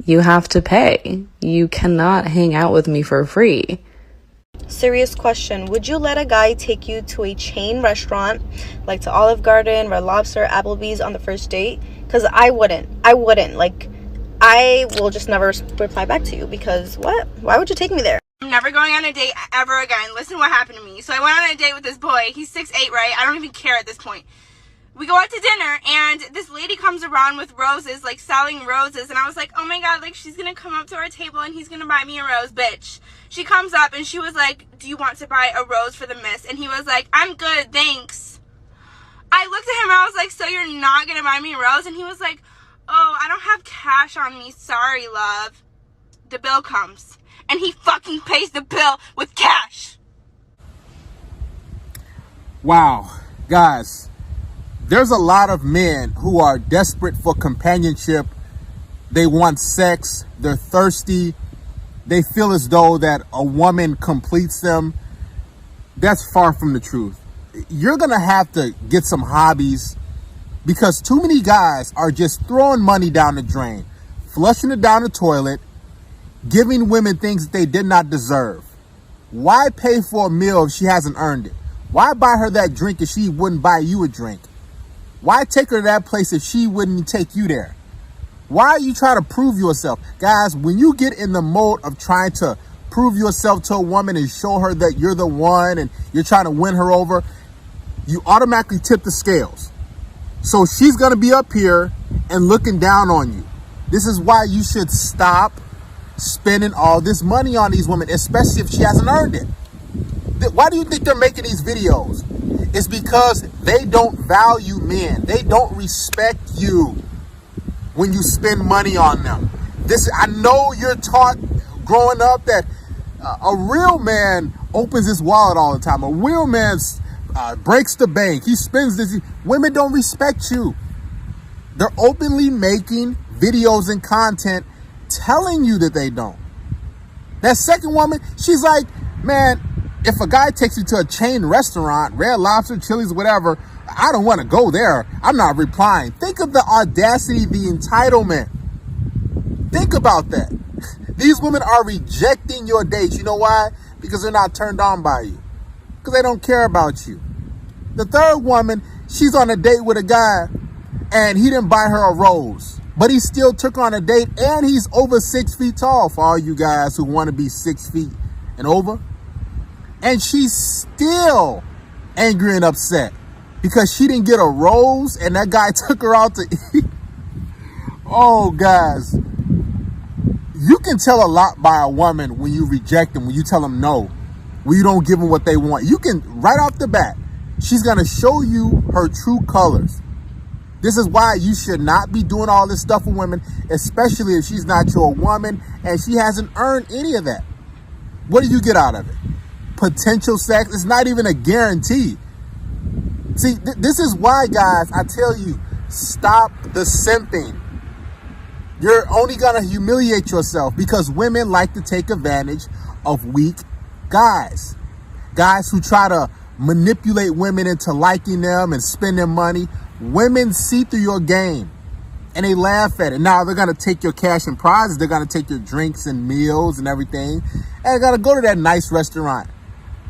you have to pay. You cannot hang out with me for free. Serious question. Would you let a guy take you to a chain restaurant, like to Olive Garden, Red Lobster, Applebee's on the first date? Because I wouldn't. Like, I will just never reply back to you because what? Why would you take me there? I'm never going on a date ever again. Listen to what happened to me. So I went on a date with this boy. He's 6'8", right? I don't even care at this point. We go out to dinner, and this lady comes around with roses, like selling roses, and I was like, oh my god, like she's gonna come up to our table and he's gonna buy me a rose, bitch. She comes up and she was like, do you want to buy a rose for the miss? And he was like, I'm good, thanks. I looked at him and I was like, so you're not gonna buy me a rose? And he was like, oh, I don't have cash on me, sorry, love. The bill comes, and he fucking pays the bill with cash. Wow, guys. There's a lot of men who are desperate for companionship. They want sex. They're thirsty. They feel as though that a woman completes them. That's far from the truth. You're going to have to get some hobbies because too many guys are just throwing money down the drain, flushing it down the toilet, giving women things that they did not deserve. Why pay for a meal if she hasn't earned it? Why buy her that drink if she wouldn't buy you a drink? Why take her to that place if she wouldn't take you there? Why are you trying to prove yourself? Guys, when you get in the mode of trying to prove yourself to a woman and show her that you're the one and you're trying to win her over, you automatically tip the scales. So she's going to be up here and looking down on you. This is why you should stop spending all this money on these women, especially if she hasn't earned it. Why do you think they're making these videos? It's because they don't value men. They don't respect you when you spend money on them. I know you're taught growing up that a real man opens his wallet all the time. A real man breaks the bank. He spends this. Women don't respect you. They're openly making videos and content telling you that they don't. That second woman, she's like, man, if a guy takes you to a chain restaurant, Red Lobster, Chili's, whatever, I don't want to go there. I'm not replying. Think of the audacity, the entitlement. Think about that. These women are rejecting your dates. You know why? Because they're not turned on by you. Because they don't care about you. The third woman, she's on a date with a guy and he didn't buy her a rose, but he still took her on a date and he's over 6 feet tall for all you guys who want to be 6 feet and over. And she's still angry and upset because she didn't get a rose and that guy took her out to eat. Oh, guys, you can tell a lot by a woman when you reject them, when you tell them no, when you don't give them what they want. You can, right off the bat, she's going to show you her true colors. This is why you should not be doing all this stuff with women, especially if she's not your woman and she hasn't earned any of that. What do you get out of it? Potential sex. It's not even a guarantee. See, this is why, guys, I tell you, stop the simping. You're only going to humiliate yourself because women like to take advantage of weak guys. Guys who try to manipulate women into liking them and spending money. Women see through your game and they laugh at it. Now they're going to take your cash and prizes. They're going to take your drinks and meals and everything. And they're going to go to that nice restaurant.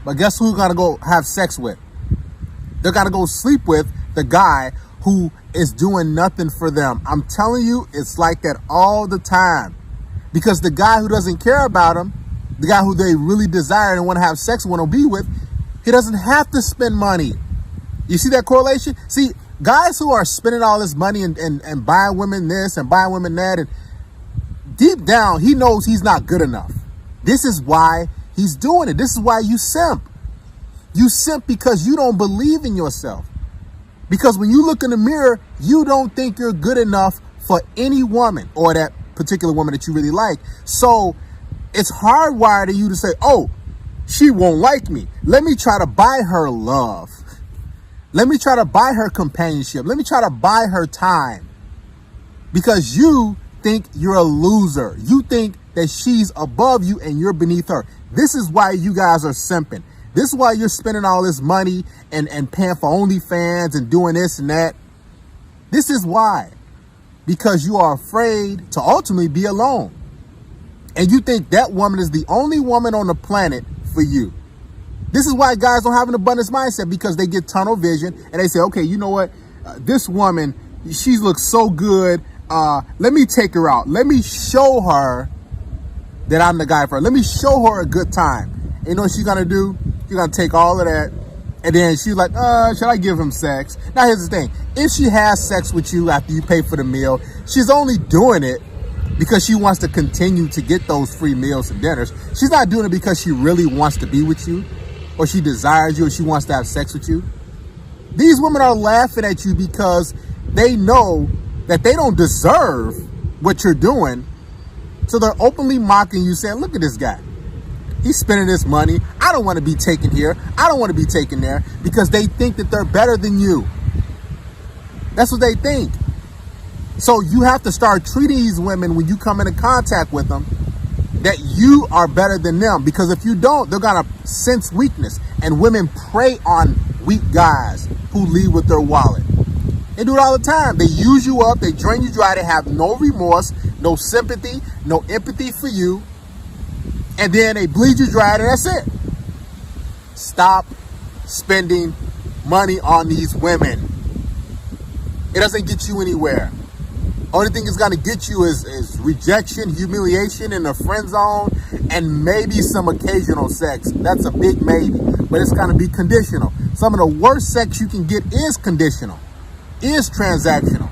But guess who you're going to go have sex with? They're going to go sleep with the guy who is doing nothing for them. I'm telling you, it's like that all the time. Because the guy who doesn't care about them, the guy who they really desire and want to have sex with, want to be with, he doesn't have to spend money. You see that correlation? See, guys who are spending all this money and buying women this and buying women that, and deep down, he knows he's not good enough. This is why he's doing it. This is why you simp. You simp because you don't believe in yourself. Because when you look in the mirror, you don't think you're good enough for any woman or that particular woman that you really like. So it's hardwired in you to say, oh, she won't like me. Let me try to buy her love. Let me try to buy her companionship. Let me try to buy her time. Because you think you're a loser. You think that she's above you and you're beneath her. This is why you guys are simping. This is why you're spending all this money and paying for OnlyFans and doing this and that. This is why. because you are afraid to ultimately be alone. And you think that woman is the only woman on the planet for you. This is why guys don't have an abundance mindset, because they get tunnel vision and they say, okay, you know what? This woman, she looks so good. Let me take her out. Let me show her that I'm the guy for her. Let me show her a good time. And you know what she's going to do? She's going to take all of that. And then she's like, should I give him sex? Now, here's the thing. If she has sex with you after you pay for the meal, she's only doing it because she wants to continue to get those free meals and dinners. She's not doing it because she really wants to be with you, or she desires you, or she wants to have sex with you. These women are laughing at you because they know that they don't deserve what you're doing. So they're openly mocking you, saying, look at this guy. He's spending this money. I don't want to be taken here. I don't want to be taken there, because they think that they're better than you. That's what they think. So you have to start treating these women, when you come into contact with them, that you are better than them. Because if you don't, they're going to sense weakness. And women prey on weak guys who lead with their wallet. They do it all the time. They use you up. They drain you dry. They have no remorse, no sympathy, no empathy for you. And then they bleed you dry, and that's it. Stop spending money on these women. It doesn't get you anywhere. Only thing it's going to get you is rejection, humiliation in the friend zone, and maybe some occasional sex. That's a big maybe, but it's going to be conditional. Some of the worst sex you can get is conditional, is transactional.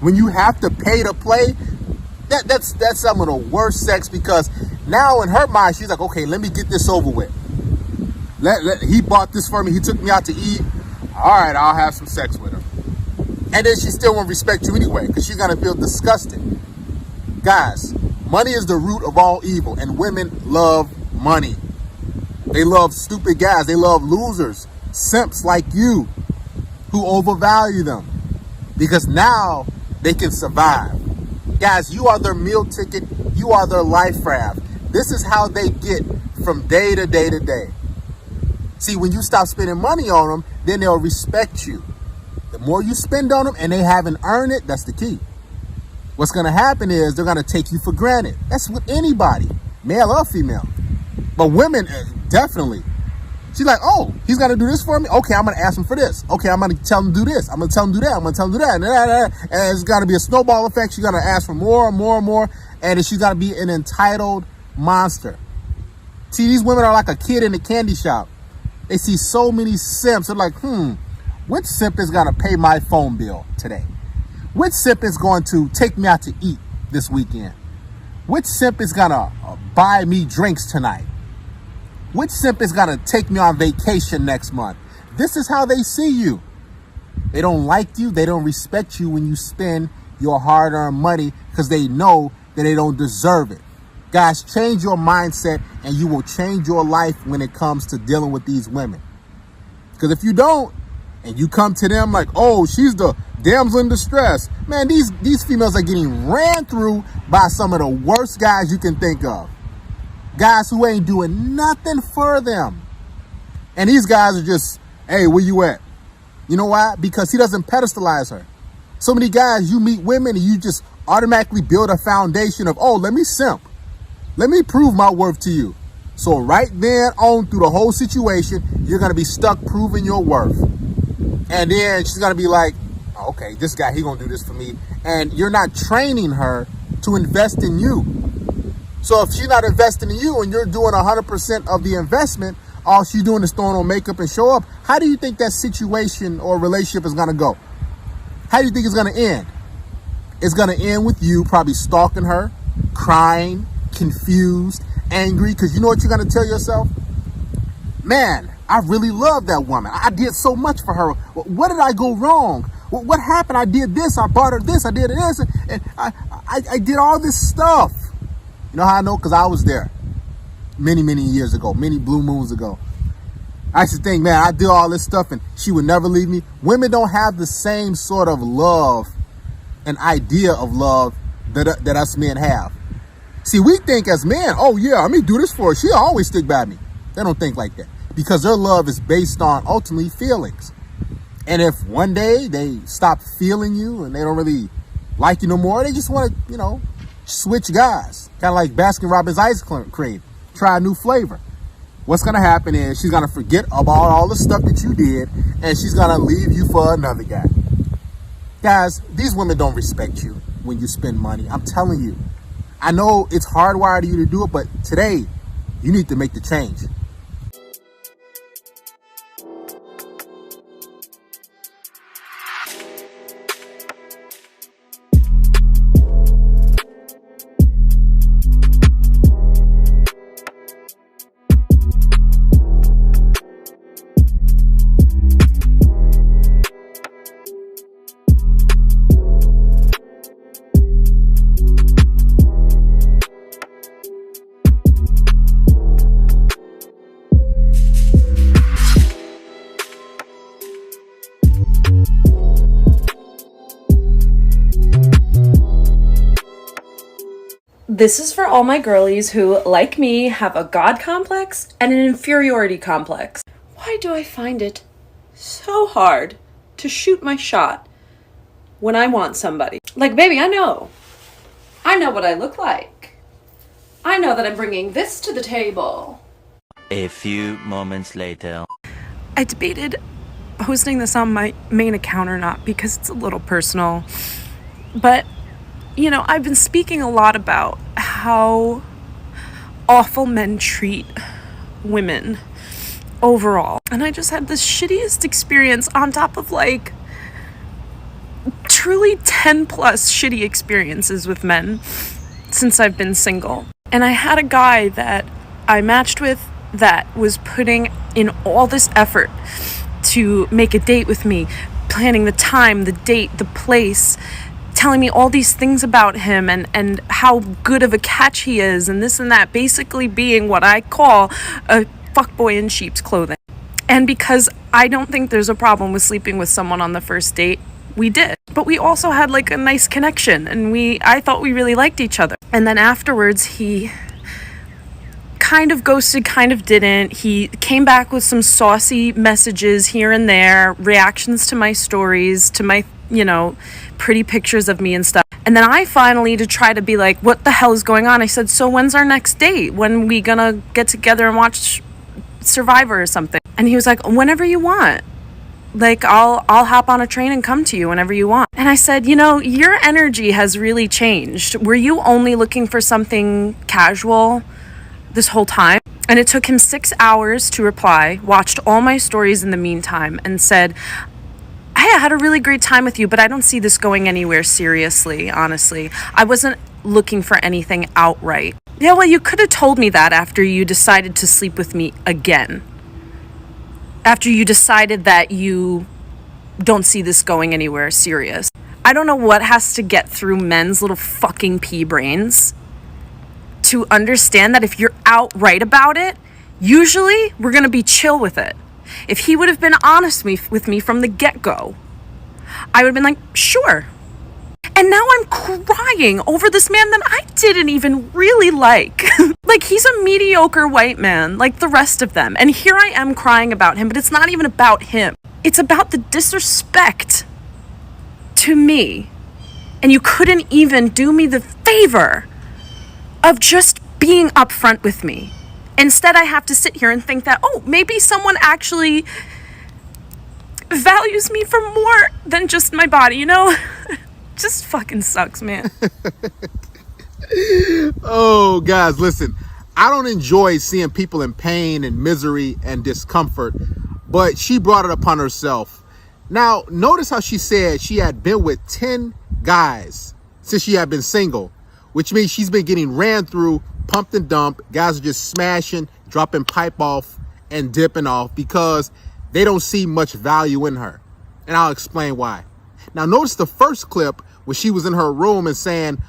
When you have to pay to play, that's some of the worst sex, because now in her mind, she's like, okay, let me get this over with. He bought this for me. He took me out to eat. All right, I'll have some sex with him. And then she still won't respect you anyway, because she's going to feel disgusted. Guys, money is the root of all evil, and women love money. They love stupid guys. They love losers, simps like you, who overvalue them, because now they can survive. Guys, you are their meal ticket. You are their life raft. This is how they get from day to day to day. See, when you stop spending money on them, then they'll respect you. The more you spend on them and they haven't earned it, that's the key. What's going to happen is they're going to take you for granted. That's with anybody, male or female. But women, definitely. She's like, oh, he's going to do this for me? Okay, I'm going to ask him for this. Okay, I'm going to tell him to do this. I'm going to tell him to do that. I'm going to tell him to do that. And it's got to be a snowball effect. She's going to ask for more and more and more. And she's got to be an entitled monster. See, these women are like a kid in a candy shop. They see so many simps. They're like, which simp is going to pay my phone bill today? Which simp is going to take me out to eat this weekend? Which simp is going to buy me drinks tonight? Which simp is going to take me on vacation next month? This is how they see you. They don't like you. They don't respect you when you spend your hard-earned money, because they know that they don't deserve it. Guys, change your mindset and you will change your life when it comes to dealing with these women. Because if you don't, and you come to them like, oh, she's the damsel in distress. Man, these females are getting ran through by some of the worst guys you can think of. Guys who ain't doing nothing for them. And these guys are just, hey, where you at? You know why? Because he doesn't pedestalize her. So many guys, you meet women and you just automatically build a foundation of, oh, let me simp. Let me prove my worth to you. So right then on through the whole situation, you're going to be stuck proving your worth. And then she's going to be like, okay, this guy, he going to do this for me. And you're not training her to invest in you. So if she's not investing in you and you're doing 100% of the investment, all she's doing is throwing on makeup and show up, how do you think that situation or relationship is going to go? How do you think it's going to end? It's going to end with you probably stalking her, crying, confused, angry, because you know what you're going to tell yourself? Man, I really love that woman. I did so much for her. What did I go wrong? What happened? I did this. I bought her this. I did this. And I did all this stuff. You know how I know? Because I was there many, many years ago, many blue moons ago. I used to think, man, I did all this stuff and she would never leave me. Women don't have the same sort of love and idea of love that us men have. See, we think as men, oh yeah, let me do this for her. She'll always stick by me. They don't think like that, because their love is based on ultimately feelings. And if one day they stop feeling you and they don't really like you no more. They just want to, switch guys. Kind of like Baskin Robbins ice cream. Try a new flavor. What's going to happen is she's going to forget about all the stuff that you did, and she's going to leave you for another guy. Guys, these women don't respect you when you spend money. I'm telling you. I know it's hardwired to you to do it, but today, you need to make the change. This is for all my girlies who, like me, have a God complex and an inferiority complex. Why do I find it so hard to shoot my shot when I want somebody? Like, baby, I know what I look like. I know that I'm bringing this to the table. A few moments later. I debated posting this on my main account or not because it's a little personal, but I've been speaking a lot about how awful men treat women overall. And I just had the shittiest experience on top of truly 10 plus shitty experiences with men since I've been single. And I had a guy that I matched with that was putting in all this effort to make a date with me, planning the time, the date, the place, telling me all these things about him and how good of a catch he is and this and that, basically being what I call a fuckboy in sheep's clothing. And because I don't think there's a problem with sleeping with someone on the first date, we did. But we also had a nice connection, and I thought we really liked each other. And then afterwards, he kind of ghosted, kind of didn't. He came back with some saucy messages here and there, reactions to my stories, to my pretty pictures of me and stuff. And then I finally, to try to be like, what the hell is going on? I said, so when's our next date? When we gonna get together and watch Survivor or something? And he was like, whenever you want. I'll hop on a train and come to you whenever you want. And I said, your energy has really changed. Were you only looking for something casual this whole time? And it took him 6 hours to reply, watched all my stories in the meantime, and said, hey, I had a really great time with you, but I don't see this going anywhere seriously, honestly. I wasn't looking for anything outright. Yeah, well, you could have told me that after you decided to sleep with me again. After you decided that you don't see this going anywhere serious. I don't know what has to get through men's little fucking pea brains to understand that if you're outright about it, usually we're going to be chill with it. If he would have been honest with me from the get-go, I would have been like, sure. And now I'm crying over this man that I didn't even really like. He's a mediocre white man like the rest of them. And here I am crying about him, but it's not even about him. It's about the disrespect to me. And you couldn't even do me the favor of just being upfront with me. Instead, I have to sit here and think that, maybe someone actually values me for more than just my body, Just fucking sucks, man. Oh, guys, listen. I don't enjoy seeing people in pain and misery and discomfort, but she brought it upon herself. Now, notice how she said she had been with 10 guys since she had been single, which means she's been getting ran through, pumped and dumped. Guys are just smashing, dropping pipe off and dipping off because they don't see much value in her. And I'll explain why. Now, notice the first clip where she was in her room and saying,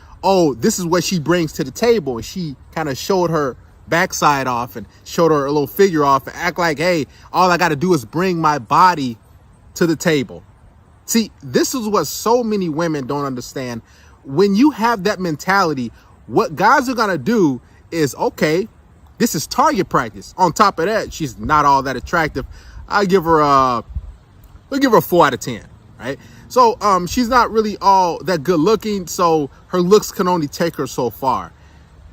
this is what she brings to the table. And she kind of showed her backside off and showed her a little figure off and act like, hey, all I got to do is bring my body to the table. See, this is what so many women don't understand. When you have that mentality, what guys are going to do is, okay, this is target practice. On top of that, she's not all that attractive. We'll give her a 4 out of 10, right? So she's not really all that good looking, so her looks can only take her so far.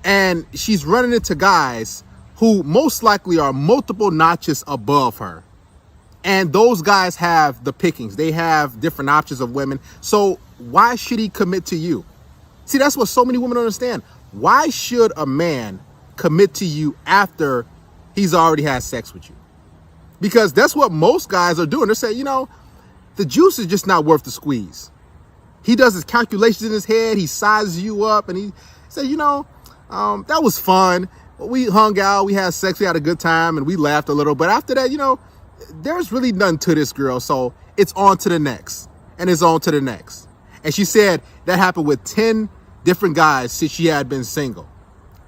And she's running into guys who most likely are multiple notches above her. And those guys have the pickings. They have different options of women. So why should he commit to you? See, that's what so many women don't understand. Why should a man commit to you after he's already had sex with you? Because that's what most guys are doing. They're saying, you know, the juice is just not worth the squeeze. He does his calculations in his head. He sizes you up and he said, you know, that was fun. We hung out, we had sex, we had a good time, and we laughed a little. But after that, you know, there's really nothing to this girl. So it's on to the next, and it's on to the next. And she said that happened with 10 different guys since she had been single,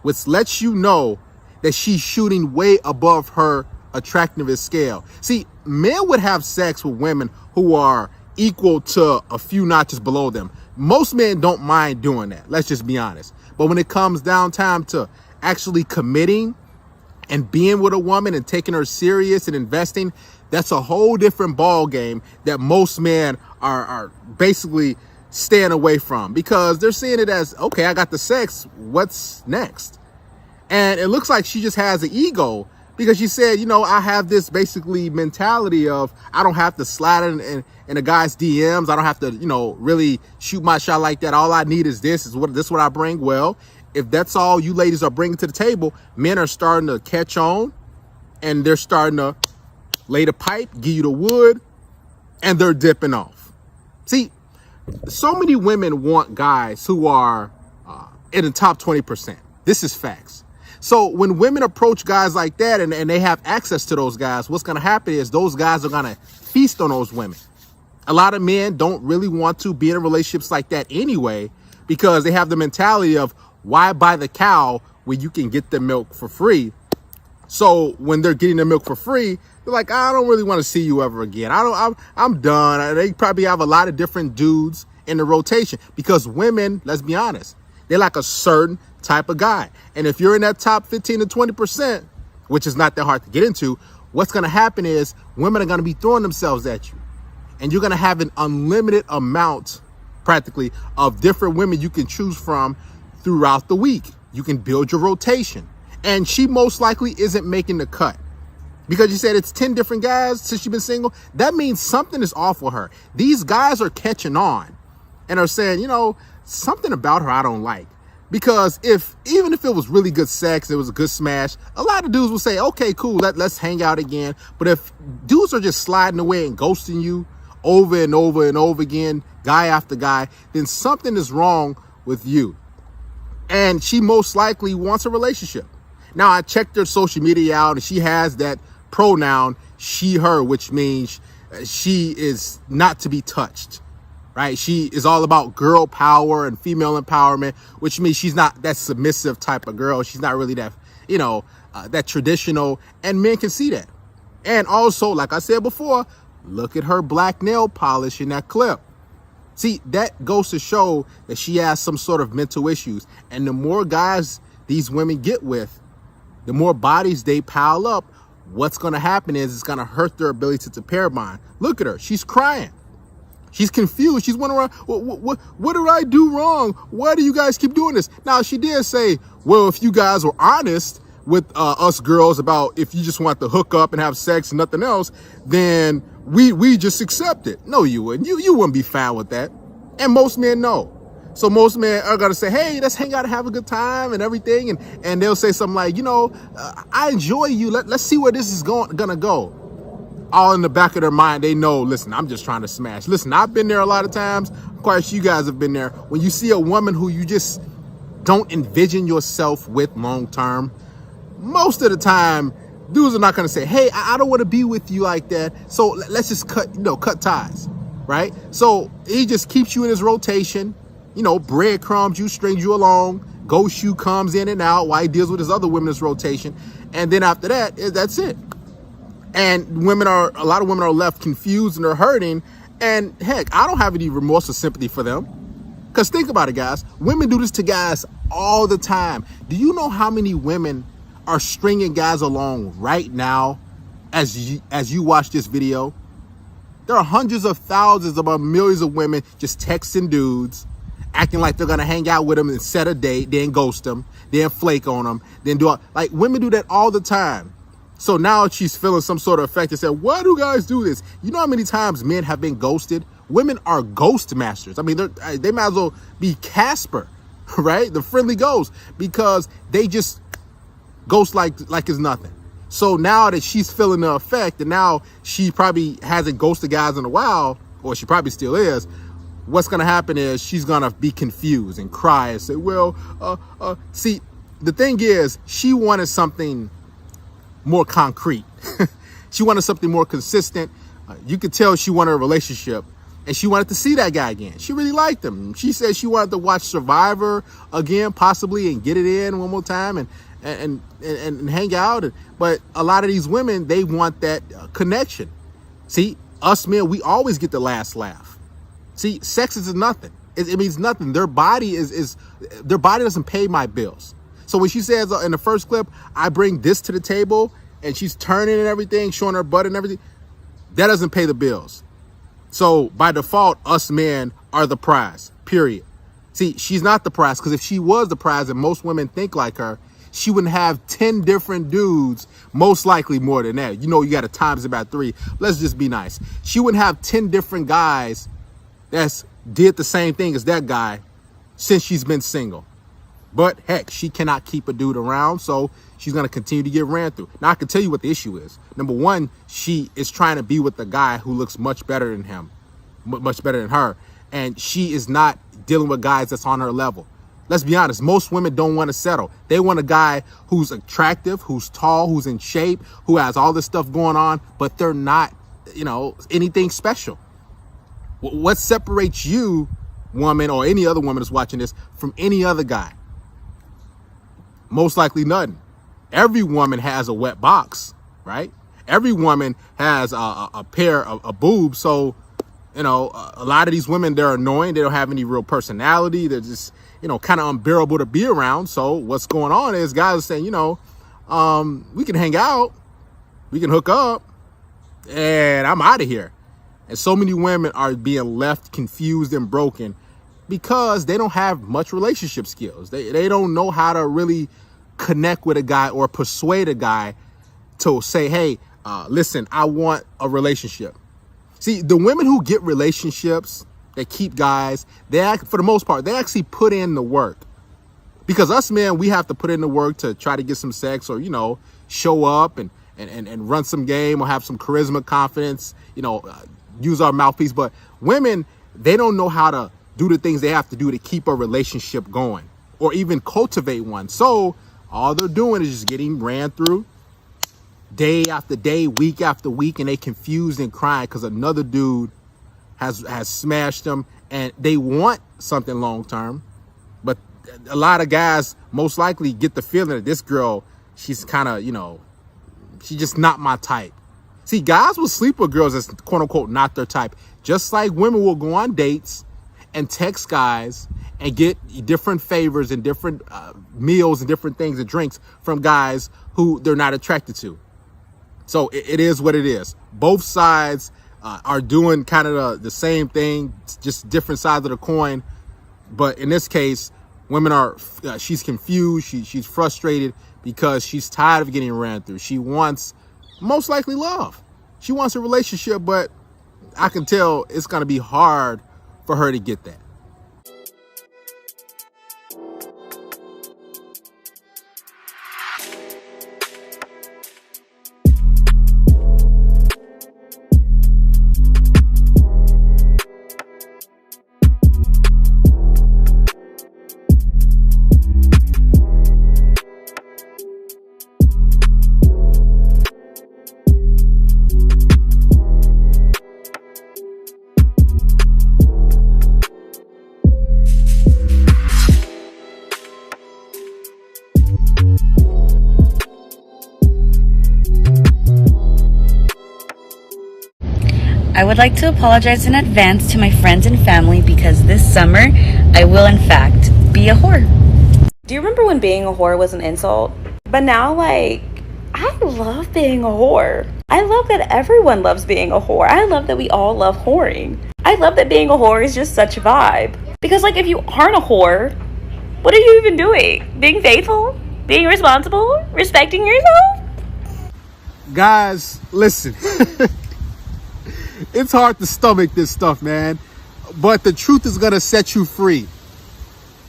which lets you know that she's shooting way above her attractiveness scale. See, men would have sex with women who are equal to a few notches below them. Most men don't mind doing that. Let's just be honest. But when it comes down time to actually committing and being with a woman and taking her serious and investing, that's a whole different ball game that most men are basically staying away from, because they're seeing it as, okay, I got the sex, what's next? And it looks like she just has an ego, because she said, you know, I have this basically mentality of I don't have to slide in a guy's DMs. I don't have to, you know, really shoot my shot like that. All I need is this is what I bring. Well, if that's all you ladies are bringing to the table, men are starting to catch on, and they're starting to lay the pipe, give you the wood, and they're dipping off. See, so many women want guys who are in the top 20%. This is facts. So when women approach guys like that and they have access to those guys, what's going to happen is those guys are going to feast on those women. A lot of men don't really want to be in relationships like that anyway, because they have the mentality of, why buy the cow when you can get the milk for free? So when they're getting the milk for free, they're like, I don't really want to see you ever again. I'm done. They probably have a lot of different dudes in the rotation, because women, let's be honest, they like a certain type of guy. And if you're in that top 15 to 20%, which is not that hard to get into, what's going to happen is women are going to be throwing themselves at you, and you're going to have an unlimited amount practically of different women you can choose from throughout the week. You can build your rotation. And she most likely isn't making the cut, because you said it's 10 different guys since she's been single. That means something is off with her. These guys are catching on and are saying, you know, something about her I don't like. Because even if it was really good sex, it was a good smash, a lot of dudes will say, okay, cool, let's hang out again. But if dudes are just sliding away and ghosting you over and over and over again, guy after guy, then something is wrong with you. And she most likely wants a relationship. Now, I checked her social media out, and she has that pronoun she, her, which means she is not to be touched, right? She is all about girl power and female empowerment, which means she's not that submissive type of girl. She's not really that, you know, that traditional, and men can see that. And also, like I said before, look at her black nail polish in that clip. See, that goes to show that she has some sort of mental issues. And the more guys these women get with, the more bodies they pile up, what's going to happen is it's going to hurt their ability to pair bond. Look at her. She's crying. She's confused. She's wondering, what did I do wrong? Why do you guys keep doing this? Now, she did say, well, if you guys were honest with us girls about if you just want to hook up and have sex and nothing else, then we just accept it. No, you wouldn't. You wouldn't be fine with that. And most men know. So most men are going to say, hey, let's hang out and have a good time and everything. And they'll say something like, you know, I enjoy you. Let's see where this is going to go. All in the back of their mind, they know, listen, I'm just trying to smash. Listen, I've been there a lot of times. Of course, you guys have been there. When you see a woman who you just don't envision yourself with long term, most of the time, dudes are not going to say, hey, I don't want to be with you like that. So let's just cut ties, right? So he just keeps you in his rotation. You know, breadcrumbs you, strings you along. Ghost you comes in and out while he deals with his other women's rotation. And then after that, that's it. And a lot of women are left confused and they're hurting. And heck, I don't have any remorse or sympathy for them. Because think about it, guys. Women do this to guys all the time. Do you know how many women are stringing guys along right now as you watch this video? There are hundreds of thousands of millions of women just texting dudes, acting like they're going to hang out with them and set a date, then ghost them, then flake on them, then do all, like women do that all the time. So now she's feeling some sort of effect and said, why do guys do this? You know how many times men have been ghosted? Women are ghost masters. I mean, they might as well be Casper, right? The friendly ghost, because they just ghost like it's nothing. So now that she's feeling the effect, and now she probably hasn't ghosted guys in a while, or she probably still is, what's going to happen is she's going to be confused and cry and say, well, see, the thing is, she wanted something more concrete. She wanted something more consistent. You could tell she wanted a relationship, and she wanted to see that guy again. She really liked him. She said she wanted to watch Survivor again, possibly, and get it in one more time and hang out. But a lot of these women, they want that connection. See, us men, we always get the last laugh. See, sex is nothing. It means nothing. Their body their body doesn't pay my bills. So when she says in the first clip, I bring this to the table, and she's turning and everything, showing her butt and everything, that doesn't pay the bills. So by default, us men are the prize, period. See, she's not the prize, because if she was the prize and most women think like her, she wouldn't have 10 different dudes, most likely more than that. You know, you got to times about 3. Let's just be nice. She wouldn't have 10 different guys that's did the same thing as that guy since she's been single. But heck, she cannot keep a dude around, so she's going to continue to get ran through. Now, I can tell you what the issue is. Number one, she is trying to be with a guy who looks much better than him, much better than her, and she is not dealing with guys that's on her level. Let's be honest, most women don't want to settle. They want a guy who's attractive, who's tall, who's in shape, who has all this stuff going on, but they're not, anything special. What separates you, woman, or any other woman that's watching this, from any other guy? Most likely nothing. Every woman has a wet box, right? Every woman has a pair of boobs. So, a lot of these women, they're annoying. They don't have any real personality. They're just, kind of unbearable to be around. So what's going on is guys are saying, we can hang out, we can hook up, and I'm out of here. And so many women are being left confused and broken because they don't have much relationship skills. They don't know how to really connect with a guy or persuade a guy to say, hey, listen, I want a relationship. See, the women who get relationships, they keep guys, for the most part, they actually put in the work. Because us men, we have to put in the work to try to get some sex or, show up and run some game or have some charisma, confidence, use our mouthpiece. But women, they don't know how to do the things they have to do to keep a relationship going or even cultivate one. So all they're doing is just getting ran through day after day, week after week, and they confused and crying because another dude has smashed them, and they want something long term. But a lot of guys most likely get the feeling that this girl, she's kind of, she's just not my type. See, guys will sleep with girls that's quote unquote not their type, just like women will go on dates and text guys and get different favors and different meals and different things and drinks from guys who they're not attracted to. So it is what it is. Both sides are doing kind of the same thing, just different sides of the coin. But in this case, women are, she's confused, she's frustrated because she's tired of getting ran through. She wants, most likely, love. She wants a relationship, but I can tell it's going to be hard for her to get that. I would like to apologize in advance to my friends and family because this summer I will in fact be a whore. Do you remember when being a whore was an insult? But now, I love being a whore. I love that everyone loves being a whore. I love that we all love whoring. I love that being a whore is just such a vibe. Because, like, if you aren't a whore, what are you even doing? Being faithful? Being responsible? Respecting yourself? Guys, listen. It's hard to stomach this stuff, man. But the truth is going to set you free.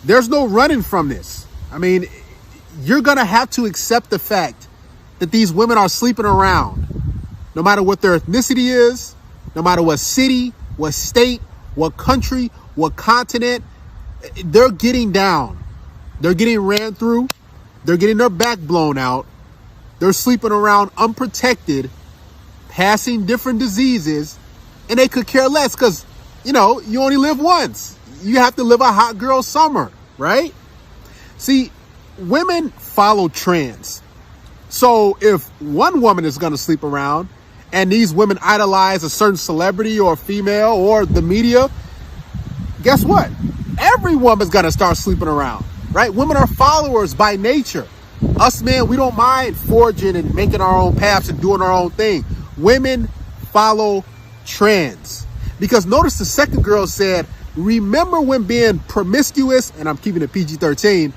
There's no running from this. I mean, you're going to have to accept the fact that these women are sleeping around. No matter what their ethnicity is, no matter what city, what state, what country, what continent, they're getting down. They're getting ran through. They're getting their back blown out. They're sleeping around unprotected, passing different diseases, and they could care less because, you know, you only live once. You have to live a hot girl summer, right? See, women follow trends. So if one woman is going to sleep around and these women idolize a certain celebrity or female or the media, guess what? Every woman's going to start sleeping around, right? Women are followers by nature. Us men, we don't mind forging and making our own paths and doing our own thing. Women follow trends. Because notice the second girl said, remember when being promiscuous, and I'm keeping it PG-13,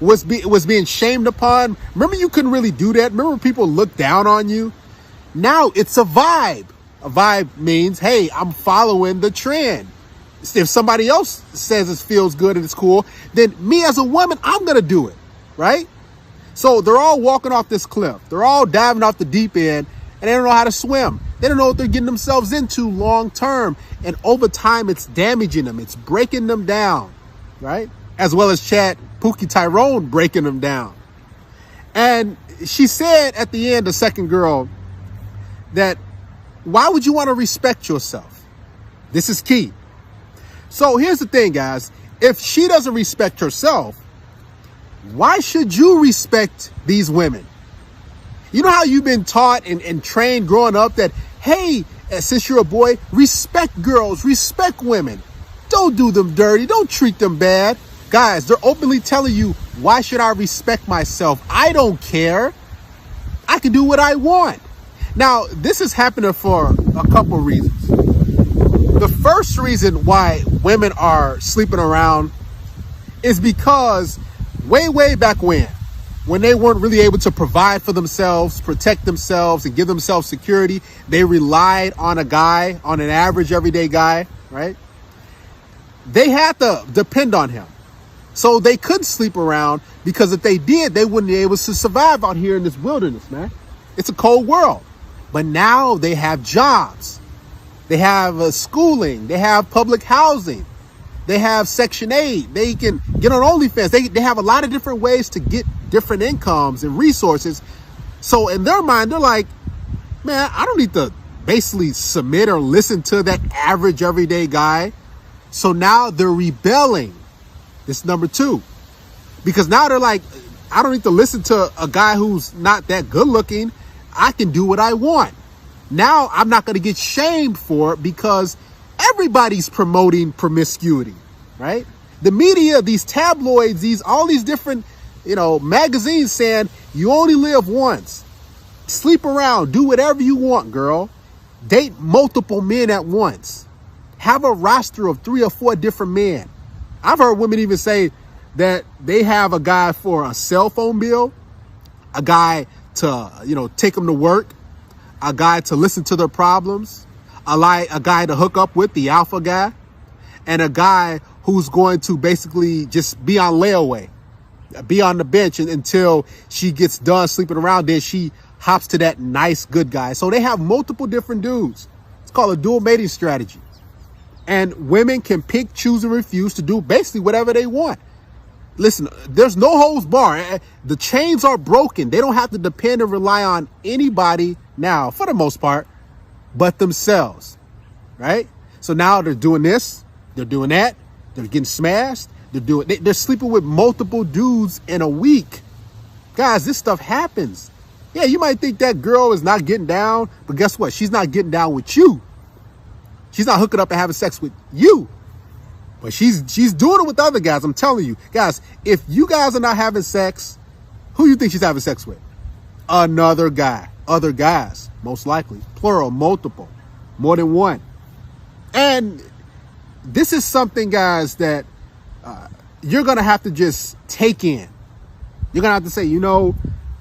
was being shamed upon? Remember you couldn't really do that? Remember people looked down on you? Now it's a vibe. A vibe means, hey, I'm following the trend. If somebody else says it feels good and it's cool, then me as a woman, I'm going to do it, right? So they're all walking off this cliff. They're all diving off the deep end, and they don't know how to swim. They don't know what they're getting themselves into long term. And over time, it's damaging them. It's breaking them down, right? As well as Chad Pookie Tyrone breaking them down. And she said at the end, the second girl, that why would you want to respect yourself? This is key. So here's the thing, guys. If she doesn't respect herself, why should you respect these women? You know how you've been taught and trained growing up that, hey, since you're a boy, respect girls, respect women. Don't do them dirty. Don't treat them bad. Guys, they're openly telling you, why should I respect myself? I don't care. I can do what I want. Now, this is happening for a couple reasons. The first reason why women are sleeping around is because way back when they weren't really able to provide for themselves, protect themselves, and give themselves security, they relied on a guy, on an average everyday guy, right? They had to depend on him. So they couldn't sleep around, because if they did, they wouldn't be able to survive out here in this wilderness, man. It's a cold world. But now they have jobs. They have schooling. They have public housing. They have Section 8. They can get on OnlyFans. They have a lot of different ways to get different incomes and resources. So in their mind, they're like, man, I don't need to basically submit or listen to that average everyday guy. So now they're rebelling. This is number two. Because now they're like, I don't need to listen to a guy who's not that good looking. I can do what I want. Now I'm not going to get shamed for it because everybody's promoting promiscuity, right? The media, these tabloids, all these different, magazines saying you only live once. Sleep around, do whatever you want, girl. Date multiple men at once. Have a roster of 3 or 4 different men. I've heard women even say that they have a guy for a cell phone bill, a guy to, take them to work, a guy to listen to their problems, a guy to hook up with, the alpha guy, and a guy who's going to basically just be on layaway, be on the bench until she gets done sleeping around. Then she hops to that nice, good guy. So they have multiple different dudes. It's called a dual mating strategy. And women can pick, choose, and refuse to do basically whatever they want. Listen, there's no holds bar. The chains are broken. They don't have to depend and rely on anybody now, for the most part, but themselves, right? So now they're doing this, they're doing that, they're getting smashed, they're sleeping with multiple dudes in a week. Guys, this stuff happens. Yeah, you might think that girl is not getting down, but guess what? She's not getting down with you. She's not hooking up and having sex with you. But she's doing it with other guys. I'm telling you, guys, if you guys are not having sex, who do you think she's having sex with? another guy. Other guys, most likely. Plural, multiple, more than one. And this is something, guys, that you're going to have to just take in. You're going to have to say, you know,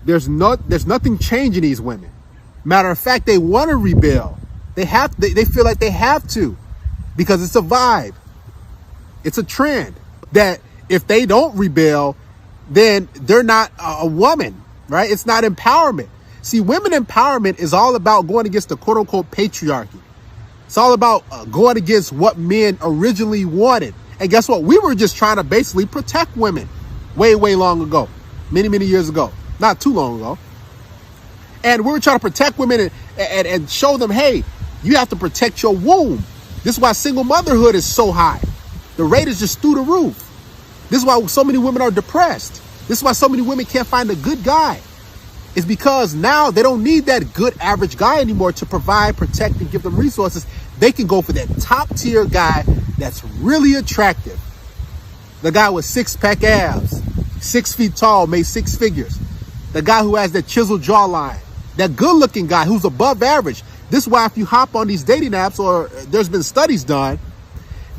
there's nothing changing these women. Matter of fact, they want to rebel. They feel like they have to, because it's a vibe. It's a trend that if they don't rebel, then they're not a woman, right? It's not empowerment. See, women empowerment is all about going against the quote unquote patriarchy. It's all about going against what men originally wanted. And guess what? We were just trying to basically protect women way, way long ago, many, many years ago, not too long ago. And we were trying to protect women and show them, hey, you have to protect your womb. This is why single motherhood is so high. The rate is just through the roof. This is why so many women are depressed. This is why so many women can't find a good guy. It's because now they don't need that good average guy anymore to provide, protect, and give them resources. They can go for that top tier guy that's really attractive. The guy with six-pack abs, 6 feet tall, made 6 figures. The guy who has that chiseled jawline. That good-looking guy who's above average. This is why if you hop on these dating apps, or there's been studies done,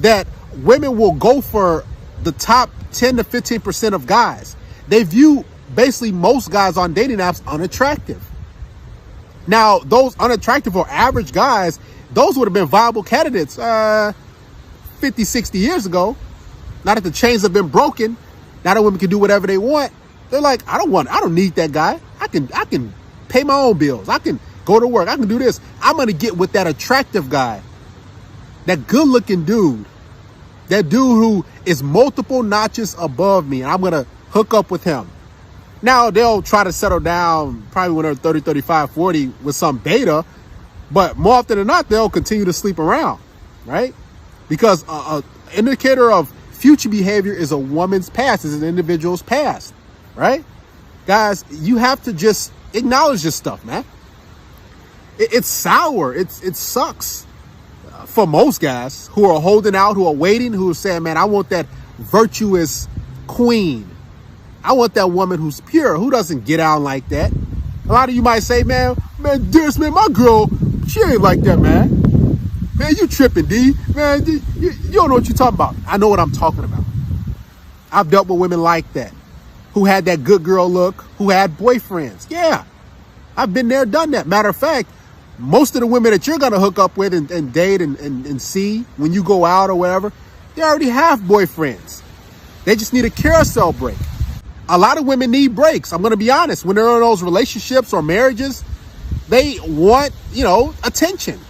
that women will go for the top 10 to 15% of guys. They view basically most guys on dating apps unattractive. Now, those unattractive or average guys, those would have been viable candidates 50, 60 years ago. Now that the chains have been broken, now that women can do whatever they want, they're like, I don't need that guy. I can pay my own bills. I can go to work. I can do this. I'm going to get with that attractive guy, that good looking dude, that dude who is multiple notches above me, and I'm going to hook up with him. Now they'll try to settle down probably when they're 30, 35, 40 with some beta, but more often than not, they'll continue to sleep around, right? Because an indicator of future behavior is a woman's past, is an individual's past, right? Guys, you have to just acknowledge this stuff, man. It's sour. It sucks for most guys who are holding out, who are waiting, who are saying, man, I want that virtuous queen. I want that woman who's pure, who doesn't get out like that. A lot of you might say, man, Darius, man, my girl, she ain't like that, man. Man, you tripping, D. Man, you don't know what you're talking about. I know what I'm talking about. I've dealt with women like that, who had that good girl look, who had boyfriends. Yeah, I've been there, done that. Matter of fact, most of the women that you're going to hook up with and date and see when you go out or whatever, they already have boyfriends. They just need a carousel break. A lot of women need breaks. I'm going to be honest. When they're in those relationships or marriages, they want, attention.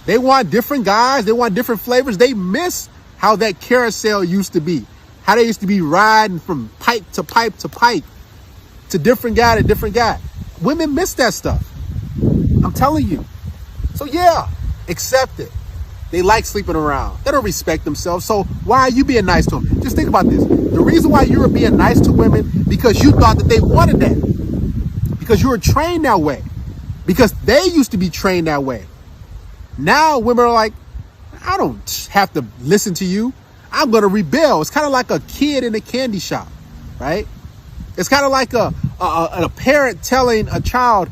They want different guys. They want different flavors. They miss how that carousel used to be. How they used to be riding from pipe to pipe to pipe to different guy to different guy. Women miss that stuff. I'm telling you. So yeah, accept it. They like sleeping around. They don't respect themselves. So why are you being nice to them? Just think about this. The reason why you were being nice to women, because you thought that they wanted that. Because you were trained that way. Because they used to be trained that way. Now women are like, I don't have to listen to you. I'm going to rebel. It's kind of like a kid in a candy shop, right? It's kind of like a parent telling a child,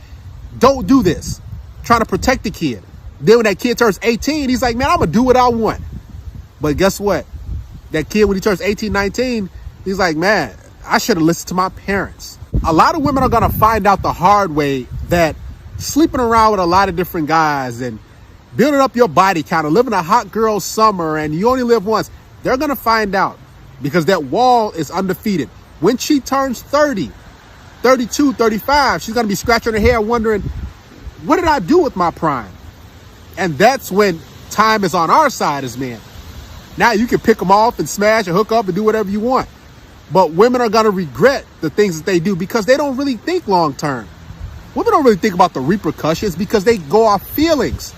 don't do this, trying to protect the kid. Then when that kid turns 18, he's like, man, I'm going to do what I want. But guess what? That kid, when he turns 18, 19, he's like, man, I should have listened to my parents. A lot of women are going to find out the hard way that sleeping around with a lot of different guys and building up your body count and living a hot girl summer and you only live once, they're going to find out, because that wall is undefeated. When she turns 30, 32, 35, she's going to be scratching her head wondering, what did I do with my prime? And that's when time is on our side as men. Now you can pick them off and smash and hook up and do whatever you want. But women are going to regret the things that they do because they don't really think long term. Women don't really think about the repercussions because they go off feelings.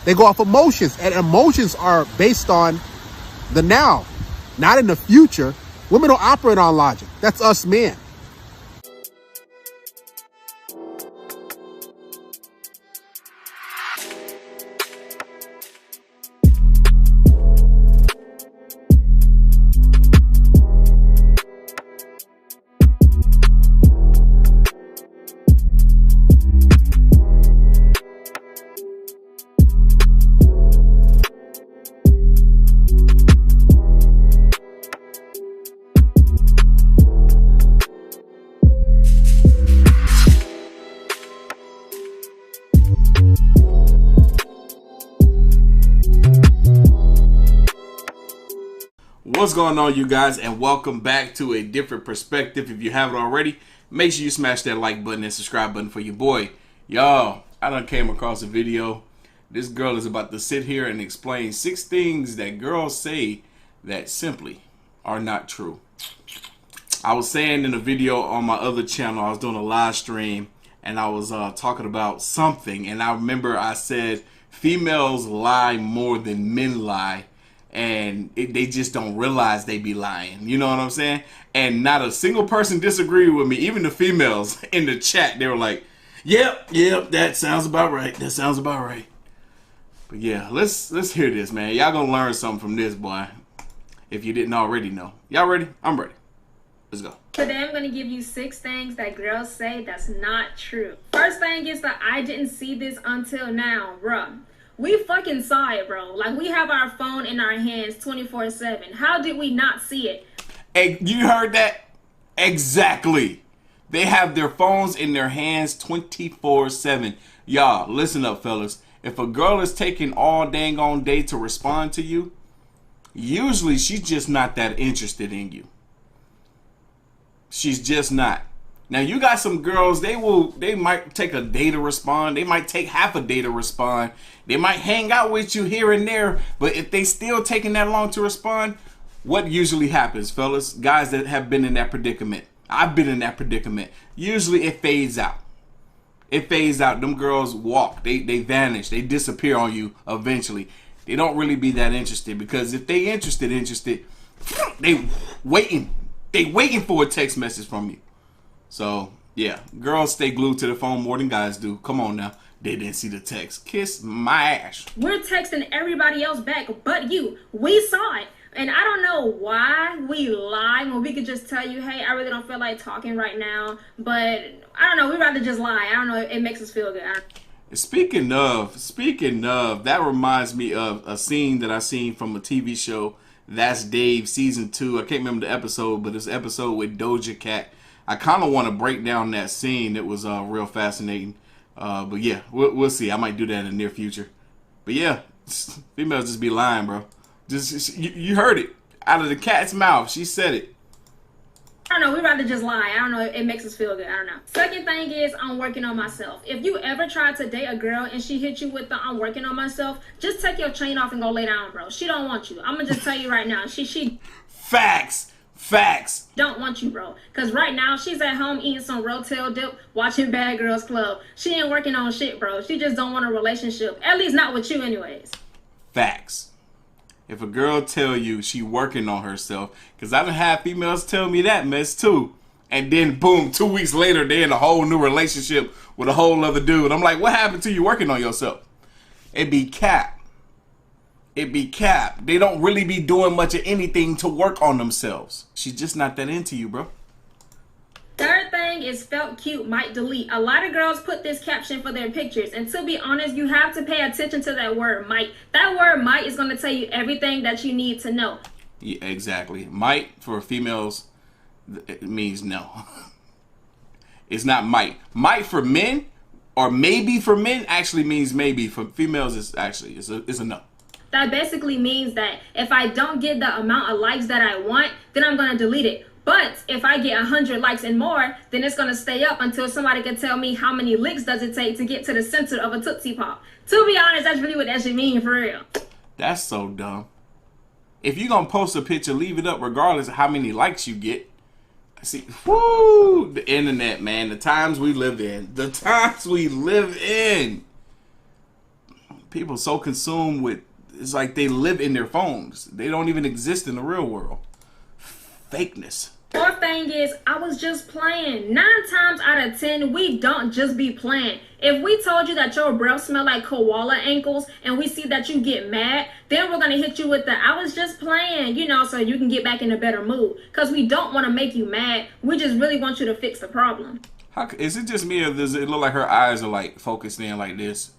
They go off emotions. And emotions are based on the now, not in the future. Women don't operate on logic. That's us men. What's going on, you guys, and welcome back to a different perspective. If you haven't already, make sure you smash that like button and subscribe button for your boy. Y'all, I done came across a video. This girl is about to sit here and explain 6 things that girls say that simply are not true. I was saying in a video on my other channel, I was doing a live stream, and I was talking about something, and I remember I said females lie more than men lie, and they just don't realize they be lying. You know what I'm saying? And not a single person disagreed with me. Even the females in the chat, they were like, yep, that sounds about right. That sounds about right. But yeah, let's hear this, man. Y'all gonna learn something from this, boy, if you didn't already know. Y'all ready? I'm ready. Let's go. Today I'm going to give you 6 things that girls say that's not true. First thing is that I didn't see this until now, bruh. We fucking saw it, bro. Like, we have our phone in our hands 24/7. How did we not see it? Hey, you heard that? Exactly. They have their phones in their hands 24/7. Y'all, listen up, fellas. If a girl is taking all dang on day to respond to you, usually she's just not that interested in you. She's just not. Now, you got some girls, they might take a day to respond. They might take half a day to respond. They might hang out with you here and there, but if they still taking that long to respond, what usually happens, fellas? Guys that have been in that predicament. I've been in that predicament. Usually it fades out. It fades out. Them girls walk. They vanish. They disappear on you eventually. They don't really be that interested, because if they interested, they waiting. They waiting for a text message from you. So, yeah, girls stay glued to the phone more than guys do. Come on now. They didn't see the text. Kiss my ass. We're texting everybody else back but you. We saw it. And I don't know why we lie when we could just tell you, hey, I really don't feel like talking right now. But I don't know. We'd rather just lie. I don't know. It makes us feel good. Speaking of, that reminds me of a scene that I seen from a TV show, That's Dave, season 2. I can't remember the episode, but it's an episode with Doja Cat. I kind of want to break down that scene. It was real fascinating. But yeah, we'll see. I might do that in the near future. But yeah, females just be lying, bro. You heard it out of the cat's mouth. She said it. I don't know. We'd rather just lie. I don't know. It makes us feel good. I don't know. Second thing is, I'm working on myself. If you ever tried to date a girl and she hit you with the I'm working on myself, just take your chain off and go lay down, bro. She don't want you. I'm going to just tell you right now. She Facts. Don't want you, bro. Because right now, she's at home eating some Rotel dip, watching Bad Girls Club. She ain't working on shit, bro. She just don't want a relationship. At least not with you anyways. Facts. If a girl tell you she working on herself, because I done had females tell me that mess too, and then boom, 2 weeks later they in a whole new relationship with a whole other dude. I'm like, what happened to you working on yourself? It be cap. They don't really be doing much of anything to work on themselves. She's just not that into you, bro. Third thing is felt cute might delete. A lot of girls put this caption for their pictures, and to be honest, you have to pay attention to that word might. That word might is going to tell you everything that you need to know. Yeah, exactly. Might for females, it means no. It's not might. Might for men, or maybe for men, actually means maybe. For females, it's actually it's a no. That basically means that if I don't get the amount of likes that I want, then I'm going to delete it. But if I get 100 likes and more, then it's going to stay up until somebody can tell me how many licks does it take to get to the center of a Tootsie Pop. To be honest, that's really what that should mean for real. That's so dumb. If you're going to post a picture, leave it up regardless of how many likes you get. See, whoo, the internet, man, the times we live in. People so consumed with, it's like they live in their phones. They don't even exist in the real world. Fakeness. Fourth thing is, I was just playing. 9 times out of 10, we don't just be playing. If we told you that your breath smell like koala ankles and we see that you get mad, then we're going to hit you with the I was just playing, so you can get back in a better mood. Because we don't want to make you mad. We just really want you to fix the problem. Is it just me, or does it look like her eyes are like focused in like this?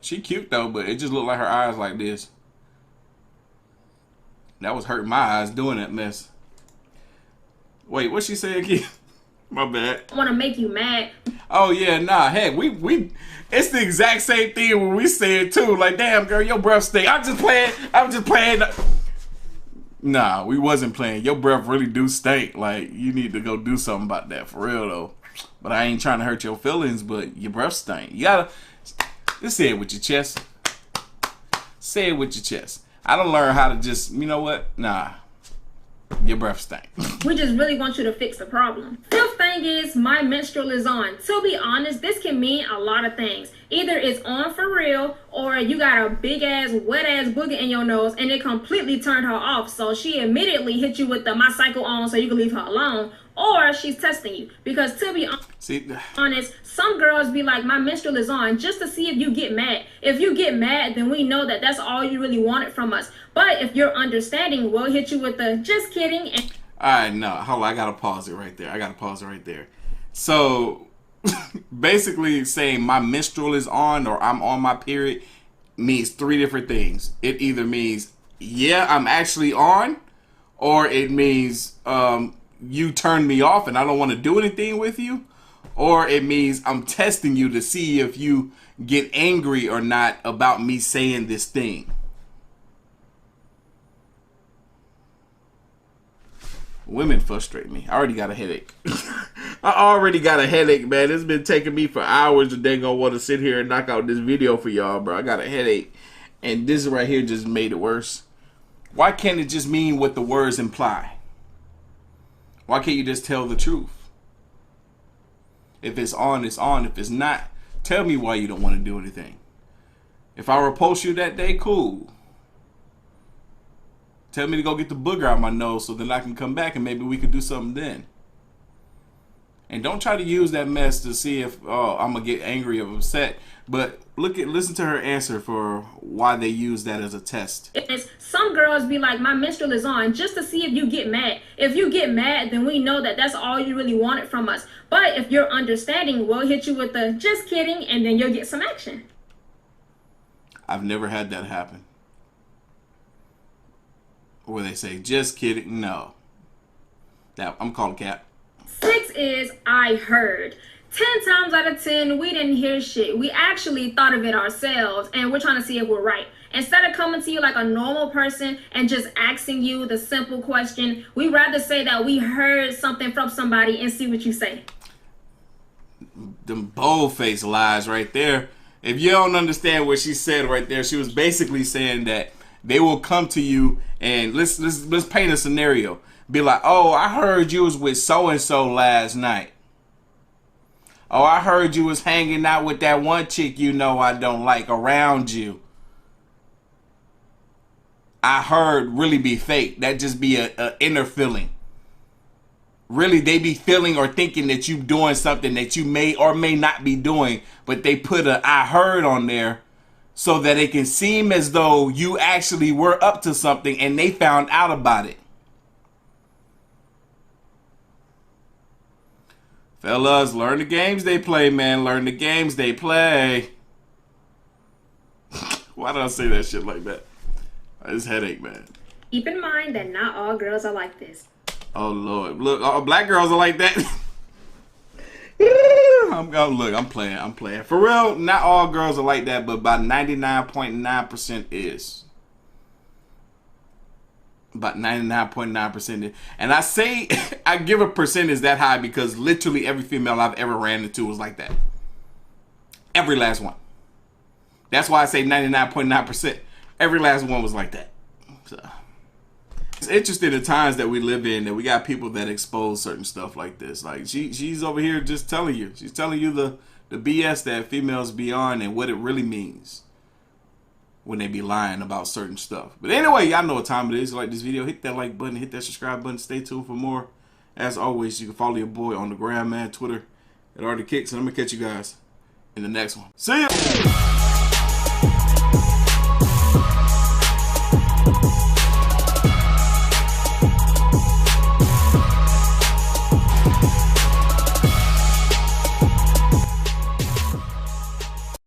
She cute though, but it just looked like her eyes like this. That was hurting my eyes doing that mess. Wait, what she say again? My bad. I want to make you mad. Oh yeah, nah. Heck, we it's the exact same thing when we say it too. Like, damn girl, your breath stink. I'm just playing. Nah, we wasn't playing. Your breath really do stink. Like, you need to go do something about that, for real, though. But I ain't trying to hurt your feelings, but your breath stink. You gotta, just say it with your chest. Say it with your chest. I don't learn how to just, you know what? Nah. Your breath stink. We just really want you to fix the problem. Fifth thing is, my menstrual is on. To be honest, this can mean a lot of things. Either it's on for real, or you got a big ass, wet ass booger in your nose and it completely turned her off. So she immediately hit you with the my cycle on so you can leave her alone. Or she's testing you. Because to be honest, some girls be like, my menstrual is on, just to see if you get mad. If you get mad, then we know that that's all you really wanted from us. But if you're understanding, we'll hit you with the just kidding. And Alright, no, hold on, I gotta pause it right there. So, basically saying my menstrual is on or I'm on my period means three different things. It either means, yeah, I'm actually on, or it means, you turned me off and I don't want to do anything with you, or it means I'm testing you to see if you get angry or not about me saying this thing. Women frustrate me. I already got a headache. I already got a headache, man. It's been taking me for hours to dang on want to sit here and knock out this video for y'all, bro. I got a headache. And this right here just made it worse. Why can't it just mean what the words imply? Why can't you just tell the truth? If it's on, it's on. If it's not, tell me why you don't want to do anything. If I repulse you that day, cool. Tell me to go get the booger out my nose so then I can come back and maybe we could do something then. And don't try to use that mess to see if I'm gonna get angry or upset. But listen to her answer for why they use that as a test. Some girls be like, my menstrual is on, just to see if you get mad. If you get mad, then we know that that's all you really wanted from us. But if you're understanding, we'll hit you with the just kidding, and then you'll get some action. I've never had that happen. Where they say, just kidding. No. Now, I'm calling cap. 6 is, I heard. 10 times out of 10, we didn't hear shit. We actually thought of it ourselves, and we're trying to see if we're right. Instead of coming to you like a normal person and just asking you the simple question, we rather say that we heard something from somebody and see what you say. Them bold-faced lies right there. If you don't understand what she said right there, she was basically saying that they will come to you and let's paint a scenario. Be like, oh, I heard you was with so-and-so last night. Oh, I heard you was hanging out with that one chick you know I don't like around you. I heard really be fake. That just be a inner feeling. Really, they be feeling or thinking that you doing something that you may or may not be doing, but they put a I heard on there so that it can seem as though you actually were up to something and they found out about it. Fellas, learn the games they play, man. Learn the games they play. Why did I say that shit like that? This headache, man. Keep in mind that not all girls are like this. Oh, Lord. Look, all black girls are like that. I'm playing. For real, not all girls are like that, but about 99.9% is. About 99.9%. And I say, I give a percentage that high because literally every female I've ever ran into was like that. Every last one. That's why I say 99.9%. Every last one was like that. So, it's interesting the times that we live in that we got people that expose certain stuff like this. Like she's over here just telling you. She's telling you the BS that females be on and what it really means when they be lying about certain stuff. But anyway, y'all know what time it is. Like this video, hit that like button, hit that subscribe button. Stay tuned for more. As always, you can follow your boy on the gram, man, Twitter at Artie Kicks. And I'm going to catch you guys in the next one. See ya!